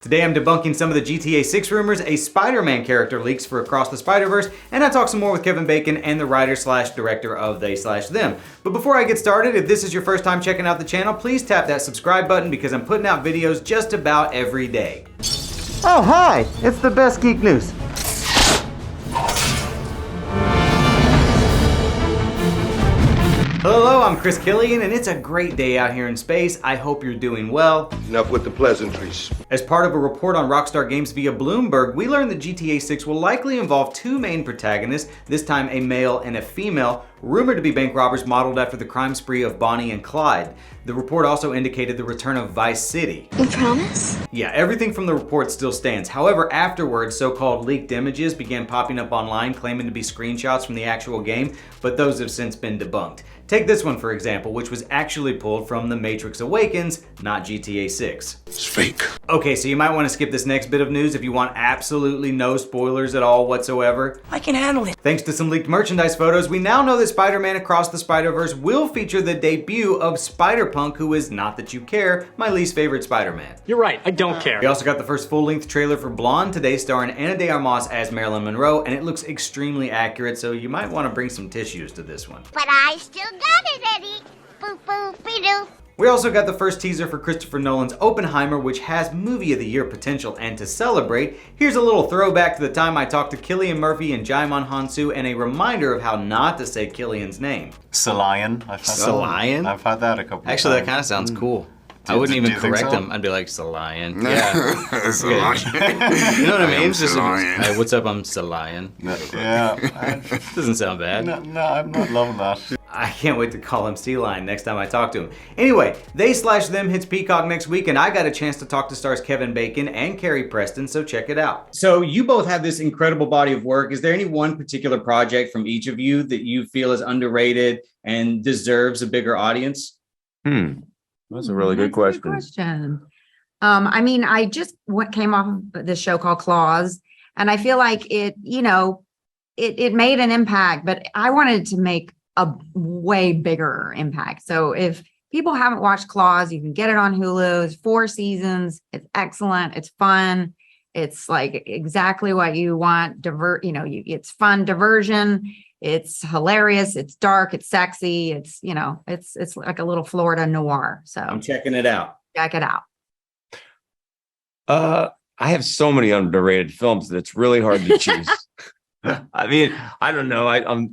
Today I'm debunking some of the GTA 6 rumors, a Spider-Man character leaks for Across the Spiderverse, and I talk some more with Kevin Bacon and the writer/director of They/Them. But before I get started, if this is your first time checking out the channel, please tap that subscribe button because I'm putting out videos just about every day. Oh, hi! It's the best geek news. Hello, I'm Chris Killian, and it's a great day out here in space. I hope you're doing well. Enough with the pleasantries. As part of a report on Rockstar Games via Bloomberg, we learned that GTA 6 will likely involve two main protagonists, this time a male and a female, rumored to be bank robbers modeled after the crime spree of Bonnie and Clyde. The report also indicated the return of Vice City. You promise? Yeah, everything from the report still stands. However, afterwards, so-called leaked images began popping up online claiming to be screenshots from the actual game, but those have since been debunked. Take this one for example, which was actually pulled from The Matrix Awakens, not GTA 6. It's fake. Okay, so you might want to skip this next bit of news if you want absolutely no spoilers at all whatsoever. I can handle it. Thanks to some leaked merchandise photos, we now know that Spider-Man Across the Spiderverse will feature the debut of Spider-Punk, who is, not that you care, my least favorite Spider-Man. You're right, I don't care. We also got the first full-length trailer for Blonde today, starring Ana de Armas as Marilyn Monroe, and it looks extremely accurate, so you might want to bring some tissues to this one. But I still got it, Eddie. Boop boop be-doo. We also got the first teaser for Christopher Nolan's Oppenheimer, which has Movie of the Year potential, and to celebrate, here's a little throwback to the time I talked to Cillian Murphy and Jaimon Hansu, and a reminder of how not to say Cillian's name. Salayan. Salayan? I've had that a couple times. Actually, that kind of sounds cool. I wouldn't even correct him. I'd be like, Salayan. Yeah. Salayan. You know what I mean? It's just, Salayan. hey, what's up? I'm Salayan. Yeah. Doesn't sound bad. No, I'm not loving that. I can't wait to call him Sea Lion next time I talk to him. Anyway, They/Them hits Peacock next week, and I got a chance to talk to stars Kevin Bacon and Carrie Preston, so check it out. So you both have this incredible body of work. Is there any one particular project from each of you that you feel is underrated and deserves a bigger audience? That's a really good question. I mean, I just came off of this show called Claws, and I feel like it made an impact, but I wanted to make a way bigger impact. So if people haven't watched Claws, you can get it on Hulu. It's 4 seasons. It's excellent. It's fun. It's like exactly what you want. It's fun diversion. It's hilarious. It's dark. It's sexy. It's like a little Florida noir. So I'm checking it out. Check it out. I have so many underrated films that it's really hard to choose. I mean, I don't know. I'll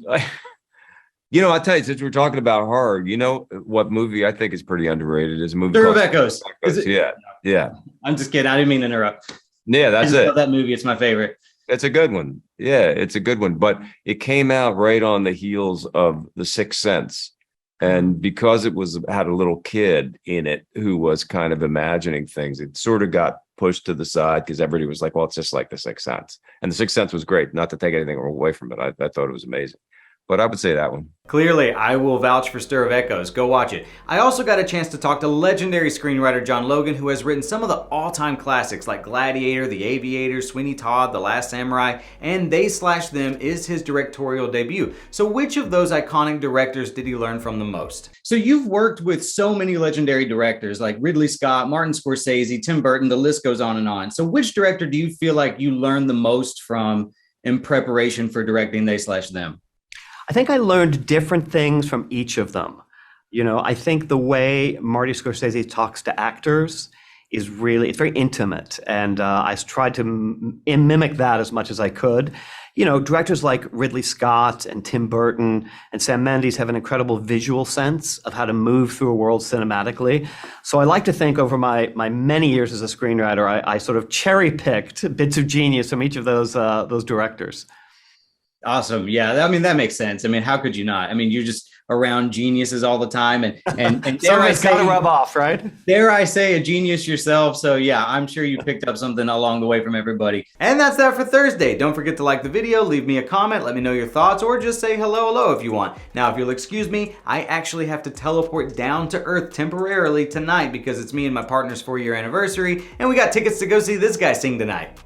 tell you, since we're talking about horror, you know what movie I think is pretty underrated is a movie called Echoes. Yeah. I'm just kidding. I didn't mean to interrupt. Yeah, that's it. That movie, it's my favorite. It's a good one. Yeah, it's a good one. But it came out right on the heels of The Sixth Sense. And because it had a little kid in it who was kind of imagining things, it sort of got pushed to the side because everybody was like, well, it's just like The Sixth Sense. And The Sixth Sense was great. Not to take anything away from it. I thought it was amazing. But I would say that one. Clearly, I will vouch for Stir of Echoes. Go watch it. I also got a chance to talk to legendary screenwriter John Logan, who has written some of the all-time classics like Gladiator, The Aviator, Sweeney Todd, The Last Samurai, and They/Them is his directorial debut. So which of those iconic directors did he learn from the most? So you've worked with so many legendary directors like Ridley Scott, Martin Scorsese, Tim Burton, the list goes on and on. So which director do you feel like you learned the most from in preparation for directing They/Them? I think I learned different things from each of them. I think the way Marty Scorsese talks to actors is it's very intimate. And I tried to mimic that as much as I could. Directors like Ridley Scott and Tim Burton and Sam Mendes have an incredible visual sense of how to move through a world cinematically. So I like to think over my many years as a screenwriter, I sort of cherry-picked bits of genius from each of those directors. Awesome. Yeah. I mean, that makes sense. I mean, how could you not? I mean, you're just around geniuses all the time and dare I say, gotta rub off, right? Dare I say a genius yourself. So yeah, I'm sure you picked up something along the way from everybody. And that's that for Thursday. Don't forget to like the video, leave me a comment, let me know your thoughts, or just say hello if you want. Now, if you'll excuse me, I actually have to teleport down to Earth temporarily tonight because it's me and my partner's 4-year anniversary, and we got tickets to go see this guy sing tonight.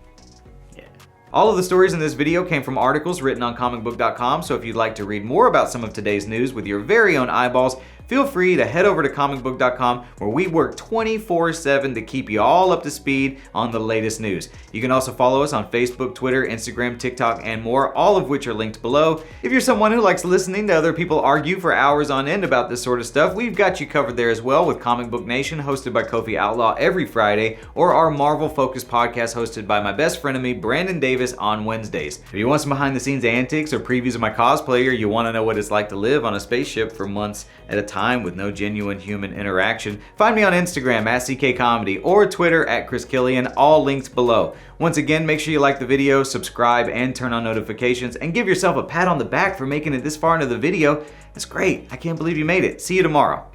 All of the stories in this video came from articles written on ComicBook.com, so if you'd like to read more about some of today's news with your very own eyeballs, feel free to head over to ComicBook.com, where we work 24/7 to keep you all up to speed on the latest news. You can also follow us on Facebook, Twitter, Instagram, TikTok, and more, all of which are linked below. If you're someone who likes listening to other people argue for hours on end about this sort of stuff, we've got you covered there as well with Comic Book Nation, hosted by Kofi Outlaw every Friday, or our Marvel-focused podcast hosted by my best frenemy, Brandon Davis, on Wednesdays. If you want some behind-the-scenes antics or previews of my cosplay, or you want to know what it's like to live on a spaceship for months at a time with no genuine human interaction, find me on Instagram at CKComedy or Twitter at Chris Killian, all linked below. Once again, make sure you like the video, subscribe, and turn on notifications, and give yourself a pat on the back for making it this far into the video. That's great. I can't believe you made it. See you tomorrow.